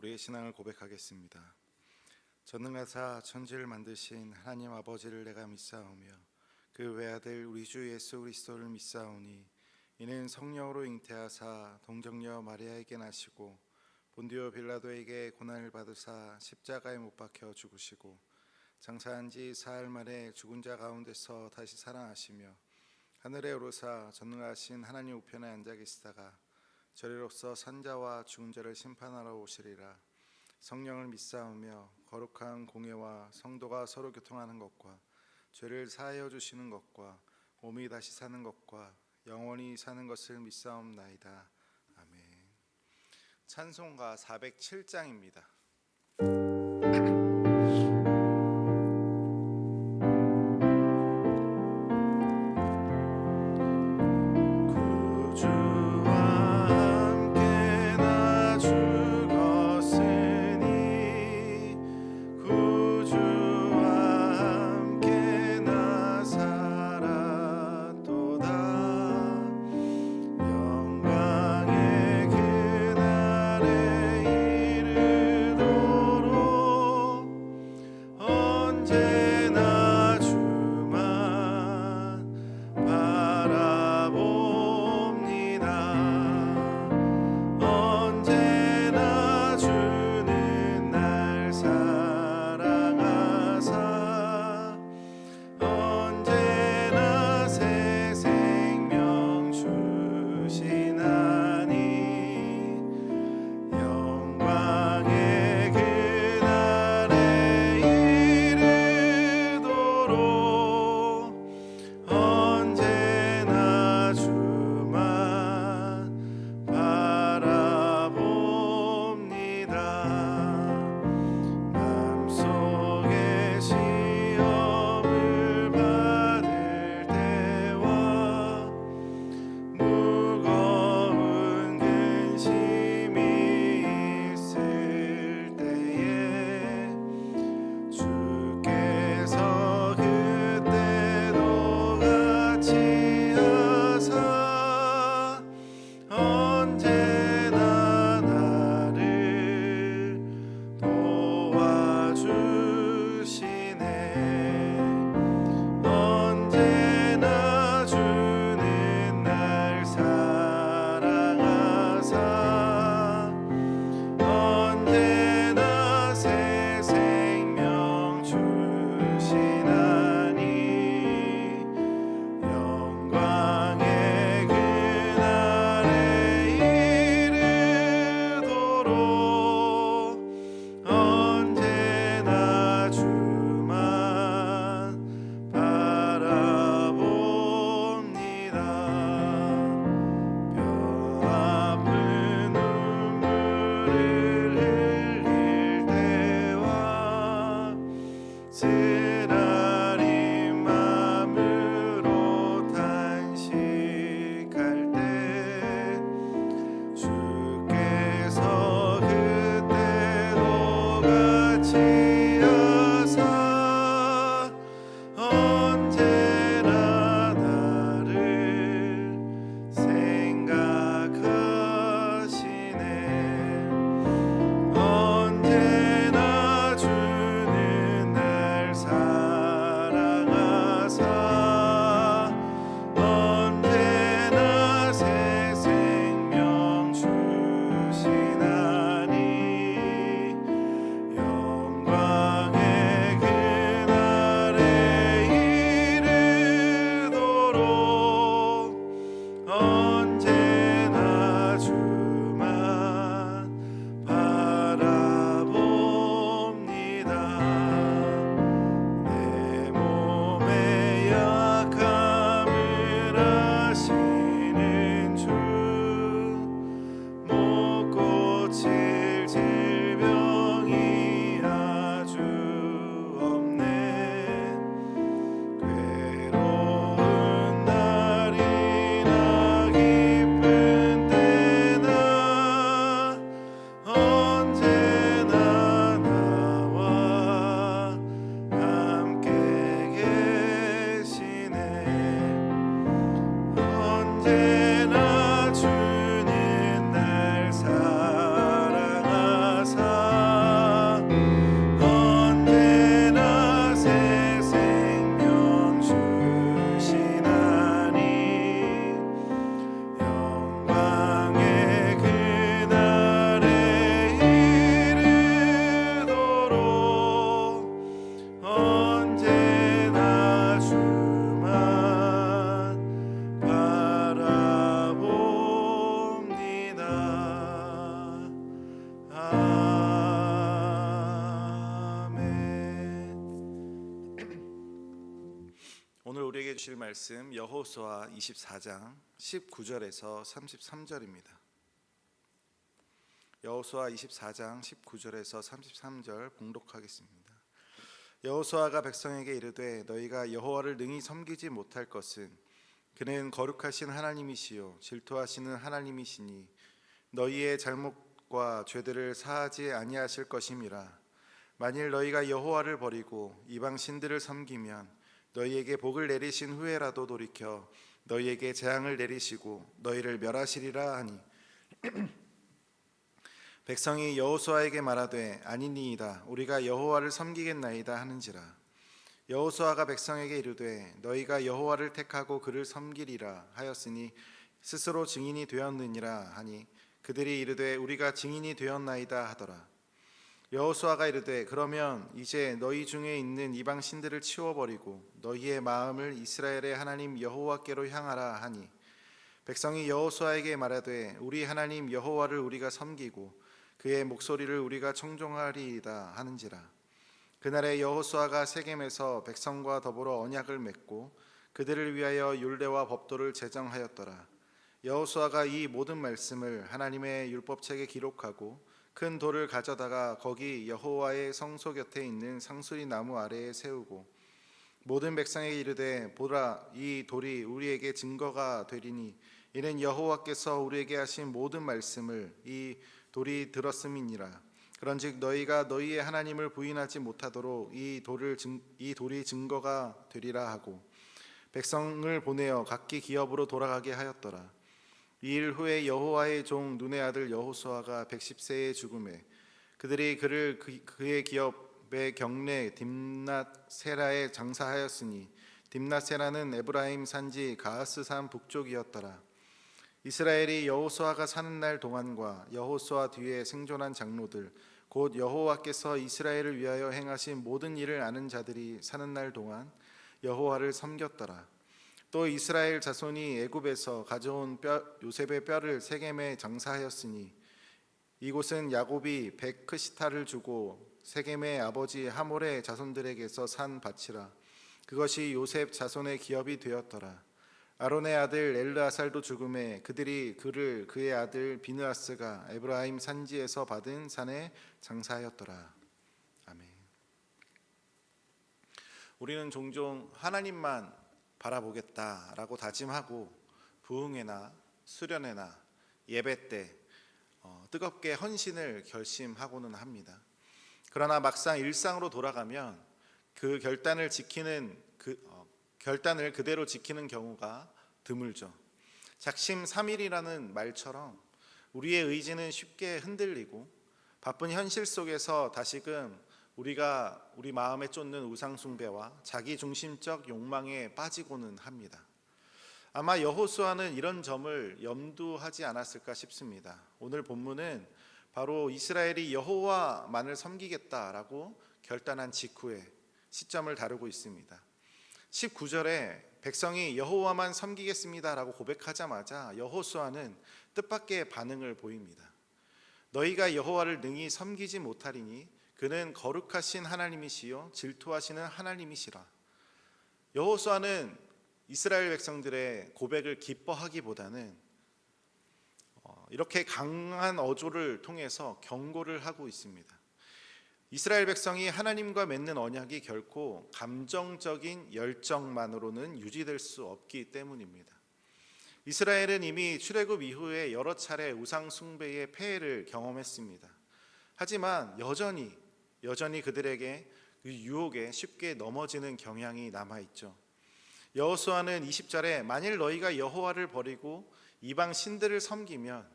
우리의 신앙을 고백하겠습니다. 전능하사 천지를 만드신 하나님 아버지를 내가 믿사오며 그 외아들 우리 주 예수 그리스도를 믿사오니 이는 성령으로 잉태하사 동정녀 마리아에게 나시고 본디오 빌라도에게 고난을 받으사 십자가에 못 박혀 죽으시고 장사한 지 사흘 만에 죽은 자 가운데서 다시 살아나시며 하늘에 오르사 전능하신 하나님 우편에 앉아 계시다가 저리로서 산자와 죽은 자를 심판하러 오시리라. 성령을 믿사오며 거룩한 공예와 성도가 서로 교통하는 것과 죄를 사하여 주시는 것과 몸이 다시 사는 것과 영원히 사는 것을 믿사옵나이다. 아멘. 찬송가 407장입니다. 영광의 그날에 이르도록 오늘 우리에게 주실 말씀 여호수아 24장 19절에서 33절입니다. 여호수아 24장 19절에서 33절 봉독하겠습니다. 여호수아가 백성에게 이르되 너희가 여호와를 능히 섬기지 못할 것은 그는 거룩하신 하나님이시요 질투하시는 하나님이시니 너희의 잘못과 죄들을 사하지 아니하실 것임이라. 만일 너희가 여호와를 버리고 이방 신들을 섬기면 너희에게 복을 내리신 후에라도 돌이켜 너희에게 재앙을 내리시고 너희를 멸하시리라 하니 백성이 여호수아에게 말하되 아니니이다 우리가 여호와를 섬기겠나이다 하는지라. 여호수아가 백성에게 이르되 너희가 여호와를 택하고 그를 섬기리라 하였으니 스스로 증인이 되었느니라 하니 그들이 이르되 우리가 증인이 되었나이다 하더라. 여호수아가 이르되 그러면 이제 너희 중에 있는 이방 신들을 치워버리고 너희의 마음을 이스라엘의 하나님 여호와께로 향하라 하니 백성이 여호수아에게 말하되 우리 하나님 여호와를 우리가 섬기고 그의 목소리를 우리가 청종하리이다 하는지라. 그날에 여호수아가 세겜에서 백성과 더불어 언약을 맺고 그들을 위하여 율례와 법도를 제정하였더라. 여호수아가 이 모든 말씀을 하나님의 율법책에 기록하고 큰 돌을 가져다가 거기 여호와의 성소 곁에 있는 상수리 나무 아래에 세우고 모든 백성에게 이르되 보라 이 돌이 우리에게 증거가 되리니 이는 여호와께서 우리에게 하신 모든 말씀을 이 돌이 들었음이니라. 그런즉 너희가 너희의 하나님을 부인하지 못하도록 이 돌이 증거가 되리라 하고 백성을 보내어 각기 기업으로 돌아가게 하였더라. 이 일 후에 여호와의 종 눈의 아들 여호수아가 110세에 죽음에 그들이 그를 그의 기업의 경내 딥낫세라에 장사하였으니 딥낫세라는 에브라임 산지 가하스 산 북쪽이었더라. 이스라엘이 여호수아가 사는 날 동안과 여호수아 뒤에 생존한 장로들 곧 여호와께서 이스라엘을 위하여 행하신 모든 일을 아는 자들이 사는 날 동안 여호와를 섬겼더라. 또 이스라엘 자손이 애굽에서 가져온 요셉의 뼈를 세겜에 장사하였으니 이곳은 야곱이 백크시타를 주고 세겜의 아버지 하몰의 자손들에게서 산 밭이라. 그것이 요셉 자손의 기업이 되었더라. 아론의 아들 엘르아살도 죽음에 그들이 그를 그의 아들 비느하스가 에브라임 산지에서 받은 산에 장사하였더라. 아멘. 우리는 종종 하나님만 바라보겠다라고 다짐하고 부흥회나 수련회나 예배 때 뜨겁게 헌신을 결심하고는 합니다. 그러나 막상 일상으로 돌아가면 그 결단을 그대로 지키는 경우가 드물죠. 작심삼일이라는 말처럼 우리의 의지는 쉽게 흔들리고 바쁜 현실 속에서 다시금 우리가 우리 마음에 쫓는 우상숭배와 자기중심적 욕망에 빠지고는 합니다. 아마 여호수아는 이런 점을 염두하지 않았을까 싶습니다. 오늘 본문은 바로 이스라엘이 여호와만을 섬기겠다라고 결단한 직후의 시점을 다루고 있습니다. 19절에 백성이 여호와만 섬기겠습니다라고 고백하자마자 여호수아는 뜻밖의 반응을 보입니다. 너희가 여호와를 능히 섬기지 못하리니 그는 거룩하신 하나님이시요 질투하시는 하나님이시라. 여호수아는 이스라엘 백성들의 고백을 기뻐하기보다는 이렇게 강한 어조를 통해서 경고를 하고 있습니다. 이스라엘 백성이 하나님과 맺는 언약이 결코 감정적인 열정만으로는 유지될 수 없기 때문입니다. 이스라엘은 이미 출애굽 이후에 여러 차례 우상 숭배의 폐해를 경험했습니다. 하지만 여전히 그들에게 그 유혹에 쉽게 넘어지는 경향이 남아있죠. 여호수아는 20절에 만일 너희가 여호와를 버리고 이방 신들을 섬기면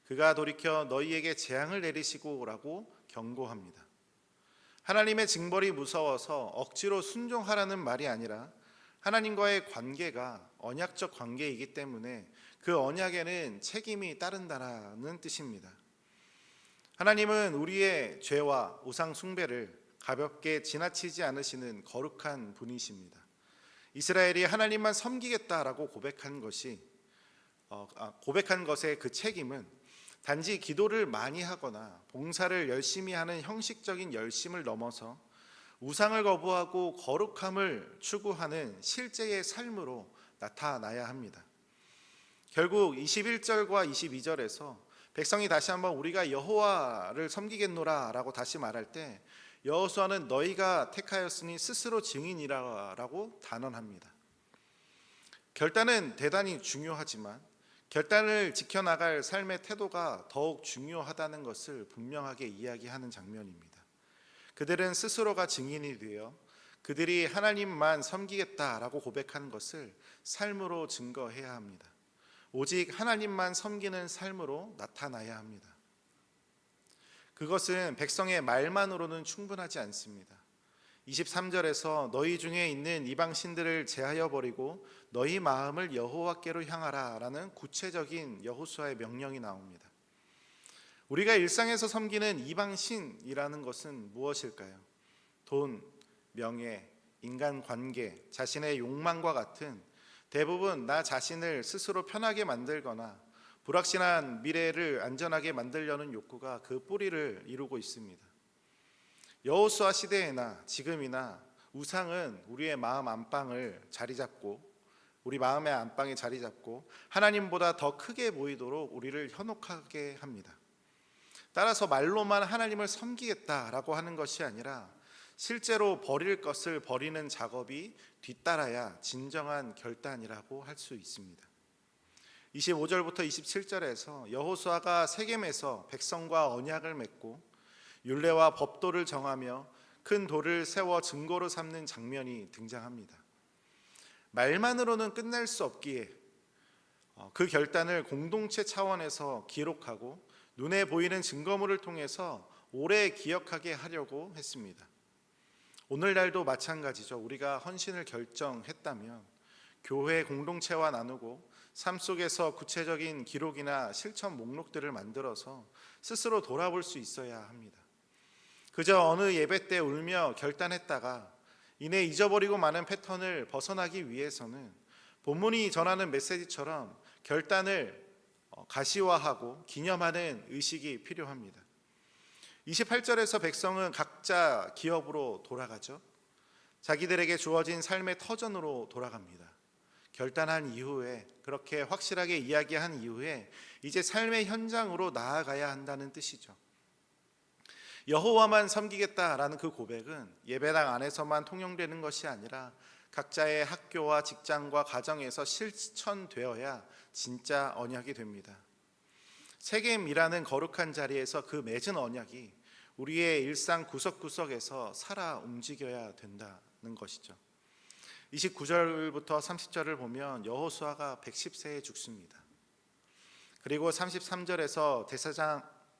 그가 돌이켜 너희에게 재앙을 내리시고라고 경고합니다. 하나님의 징벌이 무서워서 억지로 순종하라는 말이 아니라 하나님과의 관계가 언약적 관계이기 때문에 그 언약에는 책임이 따른다라는 뜻입니다. 하나님은 우리의 죄와 우상 숭배를 가볍게 지나치지 않으시는 거룩한 분이십니다. 이스라엘이 하나님만 섬기겠다라고 고백한 것의 그 책임은 단지 기도를 많이 하거나 봉사를 열심히 하는 형식적인 열심을 넘어서 우상을 거부하고 거룩함을 추구하는 실제의 삶으로 나타나야 합니다. 결국 21절과 22절에서 백성이 다시 한번 우리가 여호와를 섬기겠노라 라고 다시 말할 때 여호수아는 너희가 택하였으니 스스로 증인이라고 단언합니다. 결단은 대단히 중요하지만 결단을 지켜나갈 삶의 태도가 더욱 중요하다는 것을 분명하게 이야기하는 장면입니다. 그들은 스스로가 증인이 되어 그들이 하나님만 섬기겠다라고 고백하는 것을 삶으로 증거해야 합니다. 오직 하나님만 섬기는 삶으로 나타나야 합니다. 그것은 백성의 말만으로는 충분하지 않습니다. 23절에서 너희 중에 있는 이방신들을 제하여 버리고 너희 마음을 여호와께로 향하라 라는 구체적인 여호수아의 명령이 나옵니다. 우리가 일상에서 섬기는 이방신이라는 것은 무엇일까요? 돈, 명예, 인간관계, 자신의 욕망과 같은 대부분 나 자신을 스스로 편하게 만들거나 불확실한 미래를 안전하게 만들려는 욕구가 그 뿌리를 이루고 있습니다. 여호수아 시대에나 지금이나 우상은 우리의 마음 안방을 자리 잡고 우리 마음의 안방에 자리 잡고 하나님보다 더 크게 보이도록 우리를 현혹하게 합니다. 따라서 말로만 하나님을 섬기겠다라고 하는 것이 아니라 실제로 버릴 것을 버리는 작업이 뒤따라야 진정한 결단이라고 할 수 있습니다. 25절부터 27절에서 여호수아가 세겜에서 백성과 언약을 맺고 율례와 법도를 정하며 큰 돌을 세워 증거로 삼는 장면이 등장합니다. 말만으로는 끝낼 수 없기에 그 결단을 공동체 차원에서 기록하고 눈에 보이는 증거물을 통해서 오래 기억하게 하려고 했습니다. 오늘날도 마찬가지죠. 우리가 헌신을 결정했다면 교회 공동체와 나누고 삶 속에서 구체적인 기록이나 실천 목록들을 만들어서 스스로 돌아볼 수 있어야 합니다. 그저 어느 예배 때 울며 결단했다가 이내 잊어버리고 마는 패턴을 벗어나기 위해서는 본문이 전하는 메시지처럼 결단을 가시화하고 기념하는 의식이 필요합니다. 28절에서 백성은 각자 기업으로 돌아가죠. 자기들에게 주어진 삶의 터전으로 돌아갑니다. 결단한 이후에 그렇게 확실하게 이야기한 이후에 이제 삶의 현장으로 나아가야 한다는 뜻이죠. 여호와만 섬기겠다라는 그 고백은 예배당 안에서만 통용되는 것이 아니라 각자의 학교와 직장과 가정에서 실천되어야 진짜 언약이 됩니다. 세겜이라는 거룩한 자리에서 그 맺은 언약이 우리의 일상 구석구석에서 살아 움직여야 된다는 것이죠. 29절부터 30절을 보면 여호수아가 110세에 죽습니다. 그리고 33절에서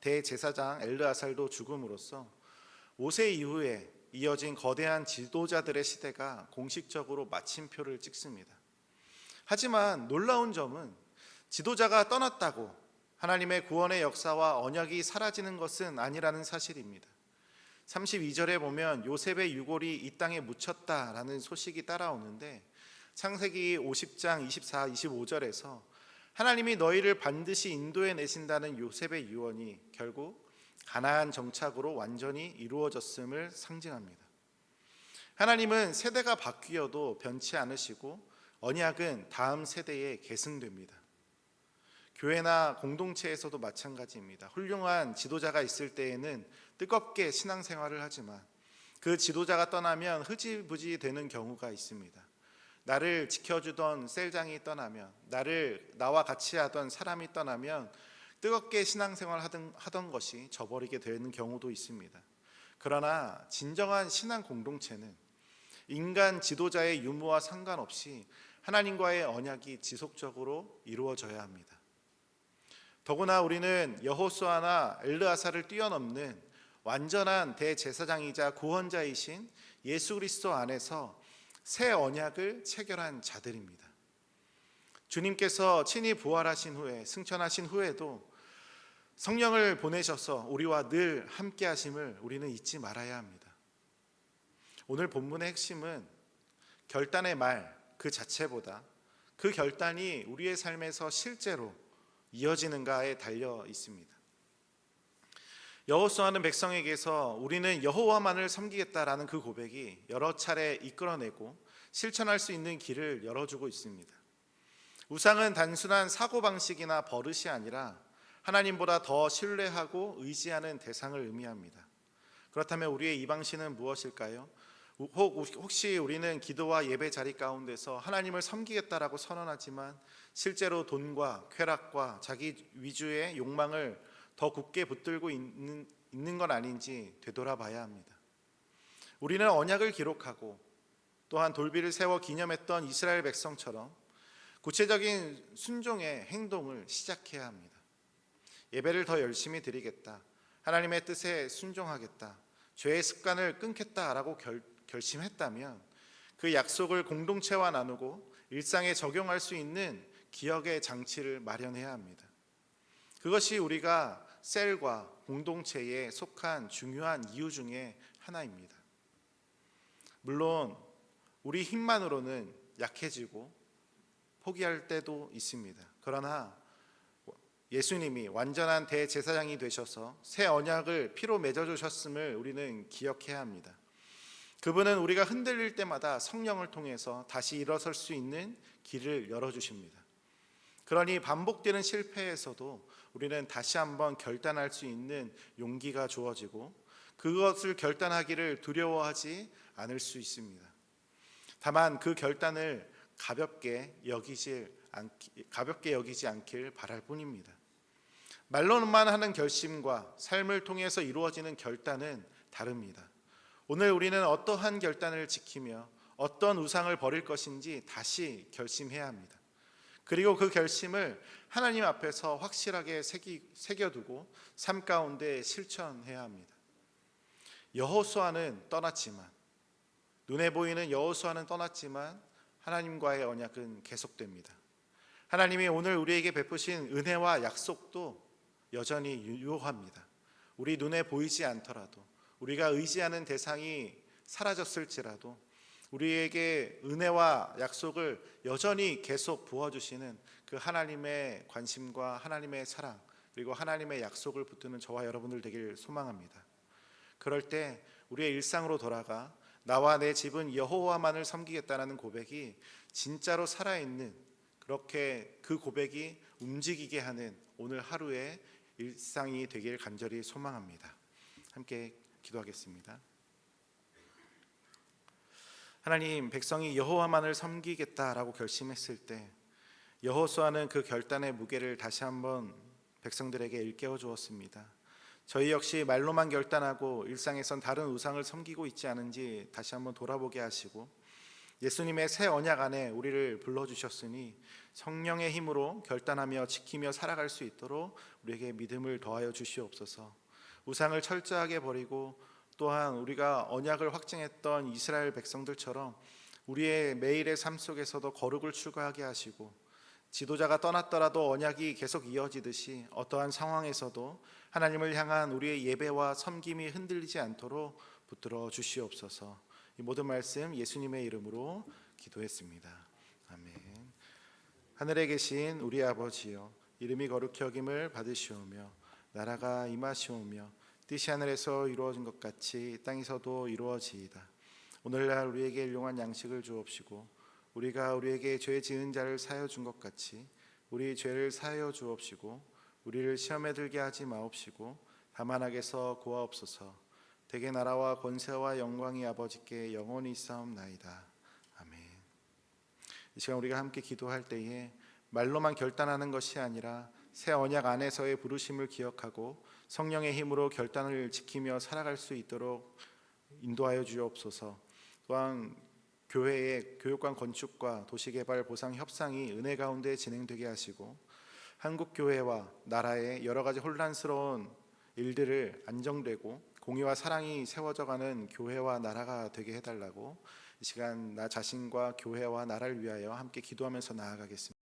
대제사장 엘르아살도 죽음으로써 5세 이후에 이어진 거대한 지도자들의 시대가 공식적으로 마침표를 찍습니다. 하지만 놀라운 점은 지도자가 떠났다고 하나님의 구원의 역사와 언약이 사라지는 것은 아니라는 사실입니다. 32절에 보면 요셉의 유골이 이 땅에 묻혔다라는 소식이 따라오는데 창세기 50장 24, 25절에서 하나님이 너희를 반드시 인도해 내신다는 요셉의 유언이 결국 가나안 정착으로 완전히 이루어졌음을 상징합니다. 하나님은 세대가 바뀌어도 변치 않으시고 언약은 다음 세대에 계승됩니다. 교회나 공동체에서도 마찬가지입니다. 훌륭한 지도자가 있을 때에는 뜨겁게 신앙생활을 하지만 그 지도자가 떠나면 흐지부지 되는 경우가 있습니다. 나를 지켜주던 셀장이 떠나면, 나와 같이 하던 사람이 떠나면 뜨겁게 신앙생활 하던 것이 저버리게 되는 경우도 있습니다. 그러나 진정한 신앙 공동체는 인간 지도자의 유무와 상관없이 하나님과의 언약이 지속적으로 이루어져야 합니다. 더구나 우리는 여호수아나 엘르아사를 뛰어넘는 완전한 대제사장이자 구원자이신 예수 그리스도 안에서 새 언약을 체결한 자들입니다. 주님께서 친히 부활하신 후에 승천하신 후에도 성령을 보내셔서 우리와 늘 함께 하심을 우리는 잊지 말아야 합니다. 오늘 본문의 핵심은 결단의 말 그 자체보다 그 결단이 우리의 삶에서 실제로 이어지는가에 달려 있습니다. 여호수아는 백성에게서 우리는 여호와만을 섬기겠다라는 그 고백이 여러 차례 이끌어내고 실천할 수 있는 길을 열어주고 있습니다. 우상은 단순한 사고방식이나 버릇이 아니라 하나님보다 더 신뢰하고 의지하는 대상을 의미합니다. 그렇다면 우리의 이방신은 무엇일까요? 혹시 우리는 기도와 예배 자리 가운데서 하나님을 섬기겠다라고 선언하지만 실제로 돈과 쾌락과 자기 위주의 욕망을 더 굳게 붙들고 있는 건 아닌지 되돌아봐야 합니다. 우리는 언약을 기록하고 또한 돌비를 세워 기념했던 이스라엘 백성처럼 구체적인 순종의 행동을 시작해야 합니다. 예배를 더 열심히 드리겠다, 하나님의 뜻에 순종하겠다, 죄의 습관을 끊겠다라고 결심했다면 그 약속을 공동체와 나누고 일상에 적용할 수 있는 기억의 장치를 마련해야 합니다. 그것이 우리가 셀과 공동체에 속한 중요한 이유 중에 하나입니다. 물론 우리 힘만으로는 약해지고 포기할 때도 있습니다. 그러나 예수님이 완전한 대제사장이 되셔서 새 언약을 피로 맺어주셨음을 우리는 기억해야 합니다. 그분은 우리가 흔들릴 때마다 성령을 통해서 다시 일어설 수 있는 길을 열어주십니다. 그러니 반복되는 실패에서도 우리는 다시 한번 결단할 수 있는 용기가 주어지고 그것을 결단하기를 두려워하지 않을 수 있습니다. 다만 그 결단을 가볍게 여기지 않길 바랄 뿐입니다. 말로만 하는 결심과 삶을 통해서 이루어지는 결단은 다릅니다. 오늘 우리는 어떠한 결단을 지키며 어떤 우상을 버릴 것인지 다시 결심해야 합니다. 그리고 그 결심을 하나님 앞에서 확실하게 새겨두고 삶 가운데 실천해야 합니다. 여호수아는 떠났지만, 눈에 보이는 여호수아는 떠났지만 하나님과의 언약은 계속됩니다. 하나님이 오늘 우리에게 베푸신 은혜와 약속도 여전히 유효합니다. 우리 눈에 보이지 않더라도, 우리가 의지하는 대상이 사라졌을지라도 우리에게 은혜와 약속을 여전히 계속 부어주시는 그 하나님의 관심과 하나님의 사랑, 그리고 하나님의 약속을 붙드는 저와 여러분들 되길 소망합니다. 그럴 때 우리의 일상으로 돌아가 나와 내 집은 여호와만을 섬기겠다는 고백이 진짜로 살아있는, 그렇게 그 고백이 움직이게 하는 오늘 하루의 일상이 되길 간절히 소망합니다. 함께 기도하겠습니다. 하나님, 백성이 여호와만을 섬기겠다라고 결심했을 때 여호수아는 그 결단의 무게를 다시 한번 백성들에게 일깨워 주었습니다. 저희 역시 말로만 결단하고 일상에선 다른 우상을 섬기고 있지 않은지 다시 한번 돌아보게 하시고 예수님의 새 언약 안에 우리를 불러주셨으니 성령의 힘으로 결단하며 지키며 살아갈 수 있도록 우리에게 믿음을 더하여 주시옵소서. 우상을 철저하게 버리고 또한 우리가 언약을 확증했던 이스라엘 백성들처럼 우리의 매일의 삶 속에서도 거룩을 추구하게 하시고 지도자가 떠났더라도 언약이 계속 이어지듯이 어떠한 상황에서도 하나님을 향한 우리의 예배와 섬김이 흔들리지 않도록 붙들어 주시옵소서. 이 모든 말씀 예수님의 이름으로 기도했습니다. 아멘. 하늘에 계신 우리 아버지여, 이름이 거룩히 여김을 받으시오며 나라가 임하시오며 뜻이 하늘에서 이루어진 것 같이 땅에서도 이루어지이다. 오늘날 우리에게 일용할 양식을 주옵시고 우리가 우리에게 죄 지은 자를 사하여 준 것 같이 우리 죄를 사하여 주옵시고 우리를 시험에 들게 하지 마옵시고 다만 악에서 구하옵소서. 대개 나라와 권세와 영광이 아버지께 영원히 있사옵나이다. 아멘. 이 시간 우리가 함께 기도할 때에 말로만 결단하는 것이 아니라 새 언약 안에서의 부르심을 기억하고 성령의 힘으로 결단을 지키며 살아갈 수 있도록 인도하여 주옵소서. 또한 교회의 교육관 건축과 도시개발 보상 협상이 은혜 가운데 진행되게 하시고 한국 교회와 나라의 여러 가지 혼란스러운 일들을 안정되고 공의와 사랑이 세워져가는 교회와 나라가 되게 해달라고 이 시간 나 자신과 교회와 나라를 위하여 함께 기도하면서 나아가겠습니다.